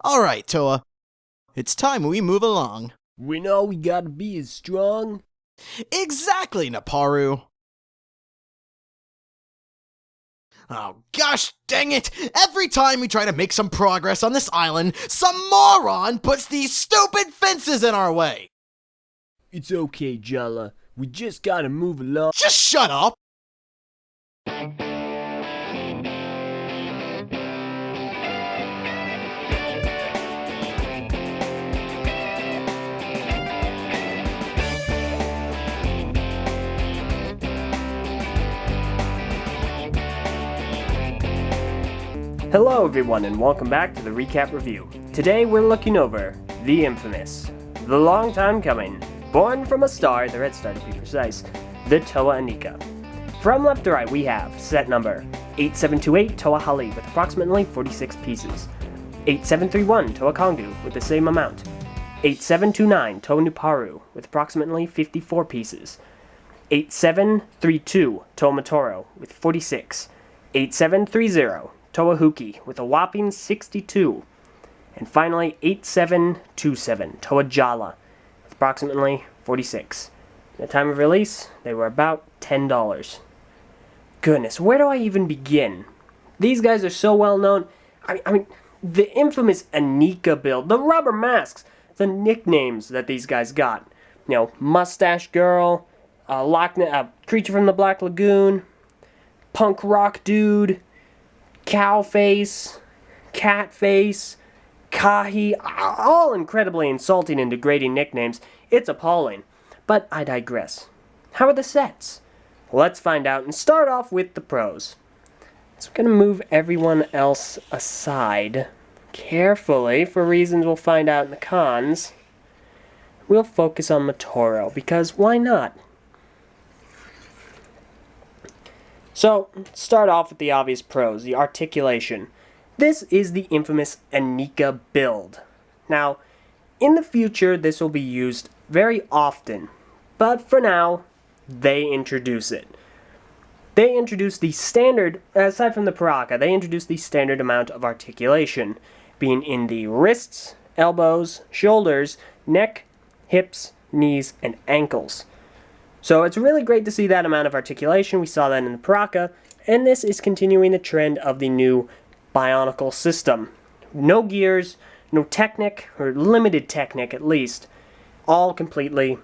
Alright, Toa. It's time we move along. We know we gotta be as strong. Exactly, Naparu. Oh gosh dang it! Every time we try to make some progress on this island, some moron puts these stupid fences in our way! It's okay, Jala. We just gotta move along. Just shut up! Hello everyone and welcome back to the Recap Review. Today we're looking over the infamous, the long time coming, born from a star, the red star to be precise, the Toa Inika. From left to right we have set number 8728 Toa Hali with approximately 46 pieces, 8731 Toa Kongu with the same amount, 8729 Toa Nuparu with approximately 54 pieces, 8732 Toa Matoro with 46, 8730 Toa Huki with a whopping 62, and finally 8727 Toa Jala with approximately 46. At the time of release, they were about $10. Goodness, where do I even begin? These guys are so well known. I mean, the infamous Inika build, the rubber masks, the nicknames that these guys got. You know, Mustache Girl, Creature from the Black Lagoon, Punk Rock Dude, Cow Face, Cat Face, Kahi, all incredibly insulting and degrading nicknames. It's appalling. But I digress. How are the sets? Let's find out and start off with the pros. So I'm going to move everyone else aside carefully for reasons we'll find out in the cons. We'll focus on Matoro because why not? So, start off with the obvious pros, the articulation. This is the infamous Inika build. Now, in the future, this will be used very often, but for now, they introduce it. They introduce the standard, aside from the Paraka, they introduce the standard amount of articulation, being in the wrists, elbows, shoulders, neck, hips, knees, and ankles. So it's really great to see that amount of articulation. We saw that in the Paraka, and this is continuing the trend of the new Bionicle system. No gears, no Technic, or limited Technic at least, all completely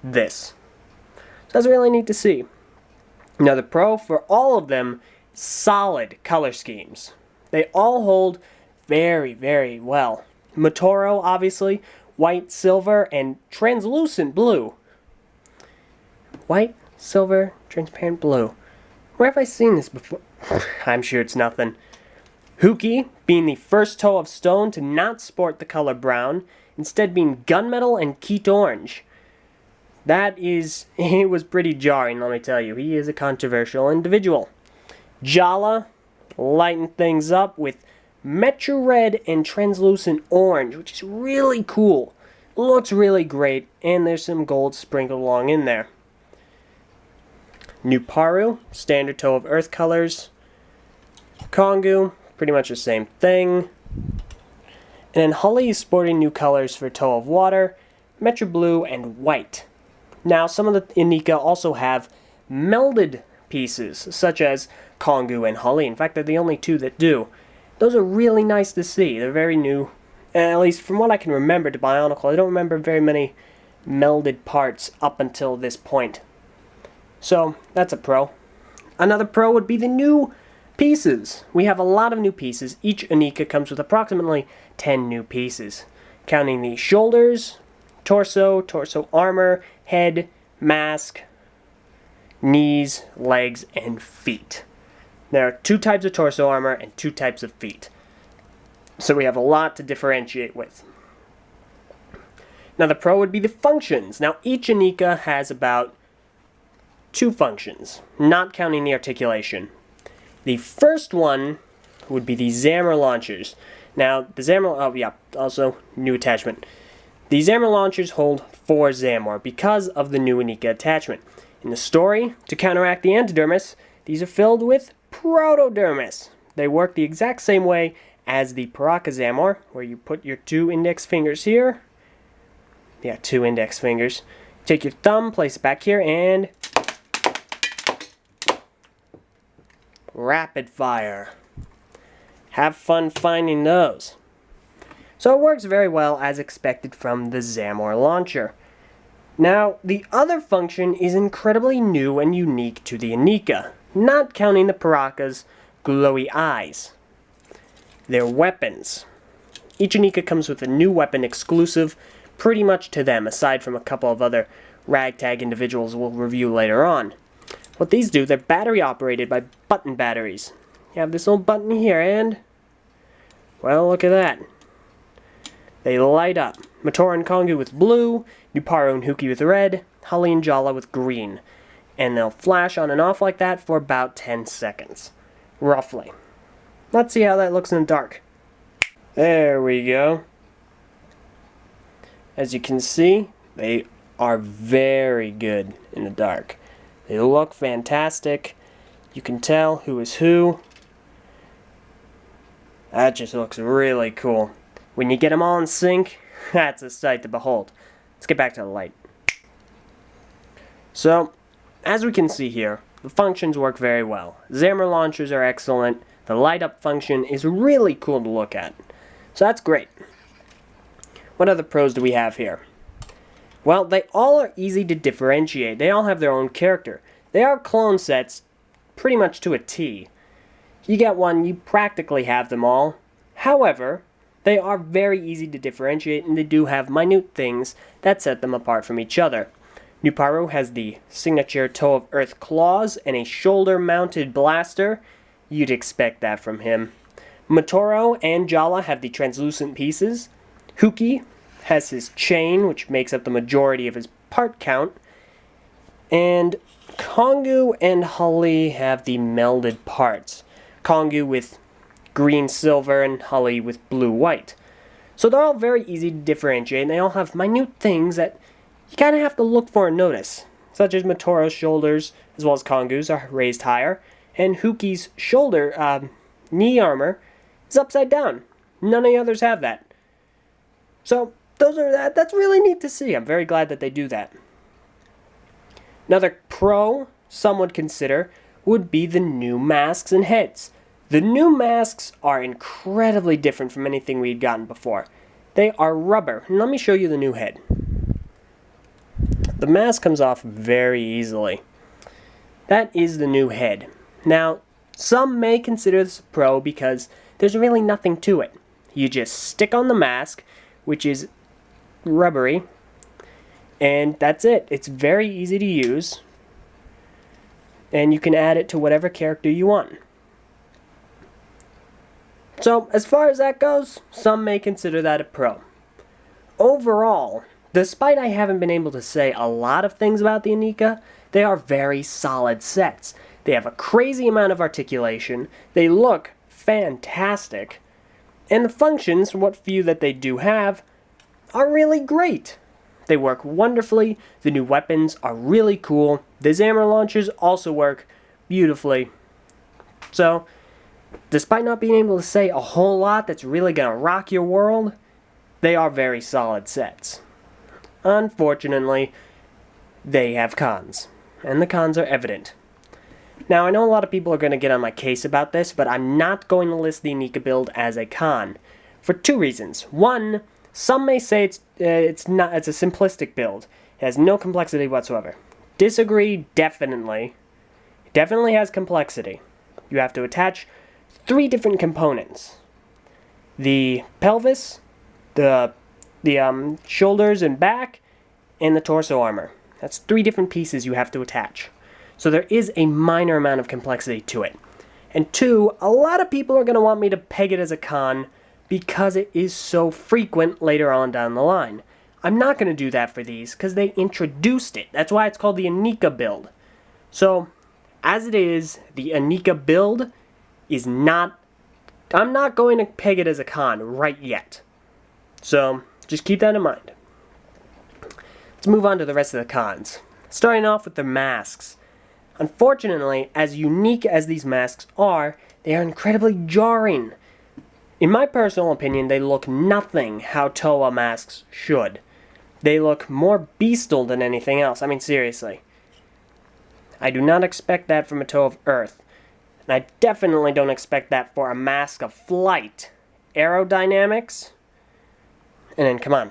this. So that's really neat to see. Now the pro for all of them, solid color schemes. They all hold very, very well. Matoro, obviously, white, silver, and translucent blue. White, silver, transparent blue. Where have I seen this before? I'm sure it's nothing. Huki, being the first toe of stone to not sport the color brown, instead being gunmetal and keat orange. It was pretty jarring, let me tell you. He is a controversial individual. Jala, lighten things up with Metro Red and translucent orange, which is really cool. Looks really great, and there's some gold sprinkled along in there. Nuparu, standard toe of earth colors. Kongu, pretty much the same thing. And then Hali is sporting new colors for toe of water, Metro Blue, and white. Now, some of the Inika also have melded pieces, such as Kongu and Hali. In fact, they're the only two that do. Those are really nice to see. They're very new. At least from what I can remember to Bionicle, I don't remember very many melded parts up until this point. So, that's a pro. Another pro would be the new pieces. We have a lot of new pieces. Each Inika comes with approximately 10 new pieces, counting the shoulders, torso armor, head, mask, knees, legs, and feet. There are 2 types of torso armor and 2 types of feet. So we have a lot to differentiate with. Now the pro would be the functions. Now each Inika has about 2 functions, not counting the articulation. The first one would be the Zammer launchers. Now, the Zammer, also new attachment. The Zammer launchers hold 4 Zamor because of the new Inika attachment. In the story, to counteract the Antidermis, these are filled with Protodermis. They work the exact same way as the Paracazamor, where you put your 2 index fingers here. Yeah, 2 index fingers. Take your thumb, place it back here, and rapid fire. Have fun finding those. So it works very well as expected from the Zamor launcher. Now, the other function is incredibly new and unique to the Inika, not counting the Paraka's glowy eyes. They're weapons. Each Inika comes with a new weapon exclusive pretty much to them, aside from a couple of other ragtag individuals we'll review later on. What these do, they're battery operated by button batteries. You have this little button here and, well, look at that. They light up. Matora and Kongu with blue, Nuparo and Huki with red, Holly and Jala with green. And they'll flash on and off like that for about 10 seconds. Roughly. Let's see how that looks in the dark. There we go. As you can see, they are very good in the dark. They look fantastic. You can tell who is who. That just looks really cool. When you get them all in sync, that's a sight to behold. Let's get back to the light. So, as we can see here, the functions work very well. Zamor launchers are excellent. The light up function is really cool to look at. So that's great. What other pros do we have here? Well, they all are easy to differentiate. They all have their own character. They are clone sets pretty much to a T. You get one, you practically have them all. However, they are very easy to differentiate and they do have minute things that set them apart from each other. Nuparo has the signature Toe of Earth claws and a shoulder-mounted blaster. You'd expect that from him. Matoro and Jala have the translucent pieces. Huki has his chain, which makes up the majority of his part count. And Kongu and Holly have the melded parts. Kongu with green silver and Holly with blue white. So they're all very easy to differentiate and they all have minute things that you kind of have to look for and notice. Such as Matoro's shoulders, as well as Kongu's, are raised higher. And Huki's shoulder, knee armor is upside down. None of the others have that. So that's really neat to see. I'm very glad that they do that. Another pro some would consider would be the new masks and heads. The new masks are incredibly different from anything we'd gotten before. They are rubber. And let me show you the new head. The mask comes off very easily. That is the new head. Now, some may consider this a pro because there's really nothing to it. You just stick on the mask, which is rubbery, and that's it. It's very easy to use, and you can add it to whatever character you want. So, as far as that goes, some may consider that a pro. Overall, despite I haven't been able to say a lot of things about the Inika, they are very solid sets. They have a crazy amount of articulation, they look fantastic, and the functions, what few that they do have, are really great. They work wonderfully, the new weapons are really cool, the Zamor launchers also work beautifully. So, despite not being able to say a whole lot that's really going to rock your world, they are very solid sets. Unfortunately, they have cons, and the cons are evident. Now, I know a lot of people are going to get on my case about this, but I'm not going to list the Inika build as a con, for two reasons. One, some may say it's a simplistic build. It has no complexity whatsoever. Disagree, definitely. It definitely has complexity. You have to attach 3 different components. The pelvis, the shoulders and back, and the torso armor. That's 3 different pieces you have to attach. So there is a minor amount of complexity to it. And 2, a lot of people are going to want me to peg it as a con because it is so frequent later on down the line. I'm not going to do that for these because they introduced it. That's why it's called the Inika build. So, as it is, the Inika build is not... I'm not going to peg it as a con right yet. So, just keep that in mind. Let's move on to the rest of the cons. Starting off with the masks. Unfortunately, as unique as these masks are, they are incredibly jarring. In my personal opinion, they look nothing how Toa masks should. They look more beastal than anything else. I mean, seriously. I do not expect that from a Toa of Earth. And I definitely don't expect that for a mask of flight. Aerodynamics? And then, come on.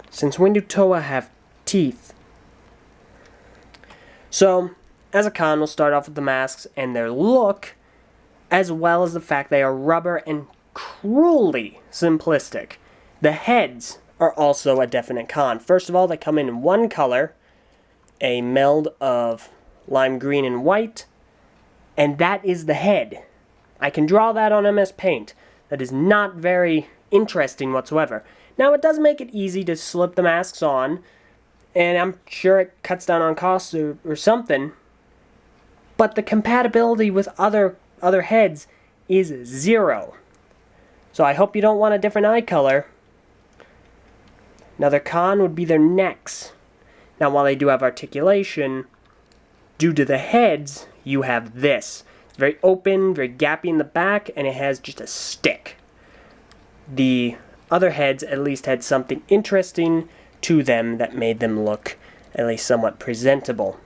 Since when do Toa have teeth? So, as a con, we'll start off with the masks and their look, as well as the fact they are rubber and cruelly simplistic. The heads are also a definite con. First of all, they come in one color, a meld of lime green and white, and that is the head. I can draw that on MS Paint. That is not very interesting whatsoever. Now, it does make it easy to slip the masks on, and I'm sure it cuts down on costs or something, but the compatibility with other heads is 0. So I hope you don't want a different eye color. Another con would be their necks. Now, while they do have articulation, due to the heads, you have this. It's very open, very gappy in the back, and it has just a stick. The other heads at least had something interesting to them that made them look at least somewhat presentable.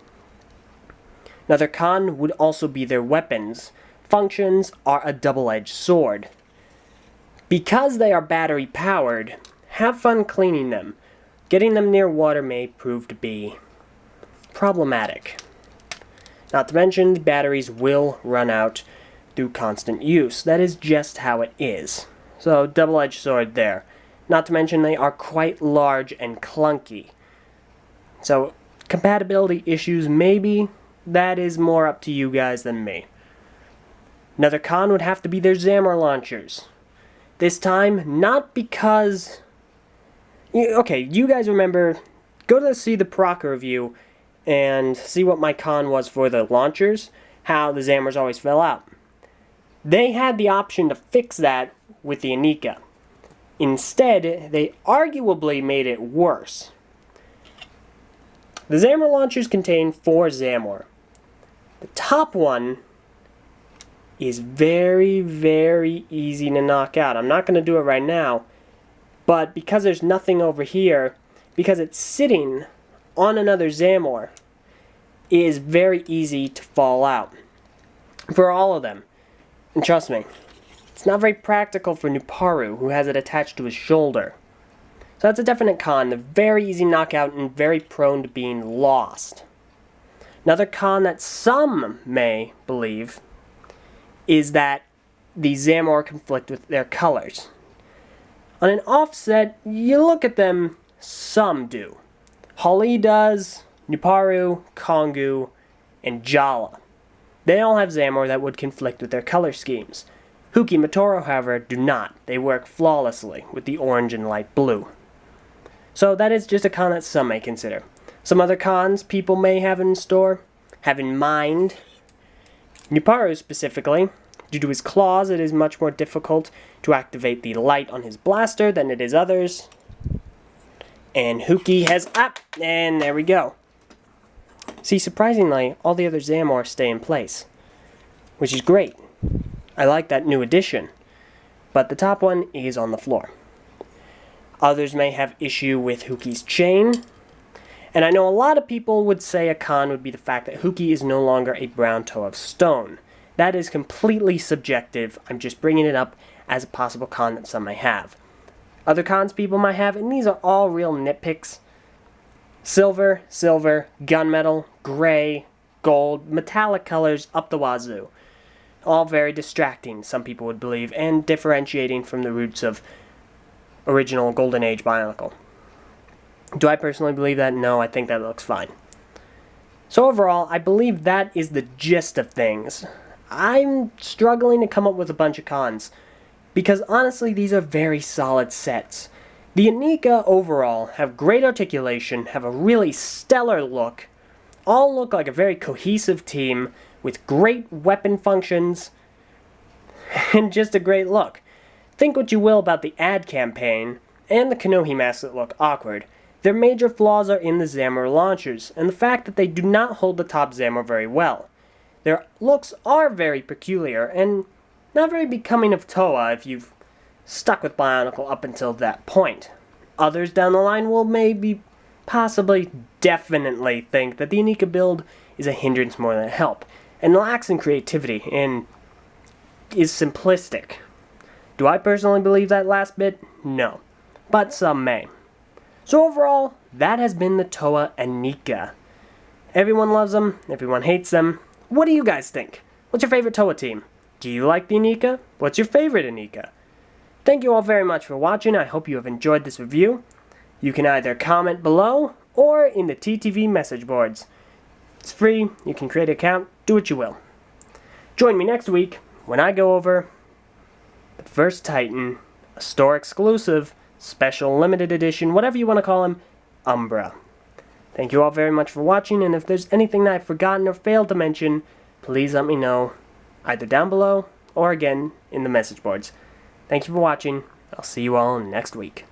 Another con would also be their weapons. Functions are a double-edged sword. Because they are battery powered, have fun cleaning them. Getting them near water may prove to be problematic. Not to mention, the batteries will run out through constant use. That is just how it is. So, double-edged sword there. Not to mention, they are quite large and clunky. So, compatibility issues, maybe. That is more up to you guys than me. Another con would have to be their Zamor launchers. This time, not because... Okay, you guys remember, go to see the Proc review and see what my con was for the launchers, how the Zamors always fell out. They had the option to fix that with the Inika. Instead, they arguably made it worse. The Zamor launchers contain 4 Zamor. The top one is very, very easy to knock out. I'm not going to do it right now, but because there's nothing over here, because it's sitting on another Zamor, it is very easy to fall out. For all of them. And trust me, it's not very practical for Nuparu, who has it attached to his shoulder. So that's a definite con. They're very easy knockout and very prone to being lost. Another con that some may believe is that the Zamor conflict with their colors. On an offset, you look at them, some do. Hali does, Nuparu, Kongu, and Jala. They all have Zamor that would conflict with their color schemes. Huki and Matoro, however, do not. They work flawlessly with the orange and light blue. So that is just a con that some may consider. Some other cons people may have in store, have in mind. Nuparu specifically, due to his claws, it is much more difficult to activate the light on his blaster than it is others. And Huki has up, and there we go. See, surprisingly, all the other Zamor stay in place, which is great. I like that new addition, but the top one is on the floor. Others may have issue with Huki's chain, and I know a lot of people would say a con would be the fact that Huki is no longer a brown toe of stone. That is completely subjective. I'm just bringing it up as a possible con that some may have. Other cons people might have, and these are all real nitpicks. Silver, gunmetal, gray, gold, metallic colors up the wazoo. All very distracting, some people would believe, and differentiating from the roots of original Golden Age Bionicle. Do I personally believe that? No, I think that looks fine. So overall, I believe that is the gist of things. I'm struggling to come up with a bunch of cons, because honestly, these are very solid sets. The Inika overall have great articulation, have a really stellar look, all look like a very cohesive team with great weapon functions, and just a great look. Think what you will about the ad campaign, and the Kanohi masks that look awkward. Their major flaws are in the Zamor launchers, and the fact that they do not hold the top Zamor very well. Their looks are very peculiar, and not very becoming of Toa if you've stuck with Bionicle up until that point. Others down the line will maybe, possibly, definitely think that the Inika build is a hindrance more than a help, and lacks in creativity, and is simplistic. Do I personally believe that last bit? No. But some may. So overall, that has been the Toa Inika. Everyone loves them, everyone hates them. What do you guys think? What's your favorite Toa team? Do you like the Inika? What's your favorite Inika? Thank you all very much for watching. I hope you have enjoyed this review. You can either comment below or in the TTV message boards. It's free, you can create an account, do what you will. Join me next week when I go over the first Titan, a store exclusive, special limited edition, whatever you want to call him, Umbra. Thank you all very much for watching, and if there's anything that I've forgotten or failed to mention, please let me know, either down below or again in the message boards. Thank you for watching. I'll see you all next week.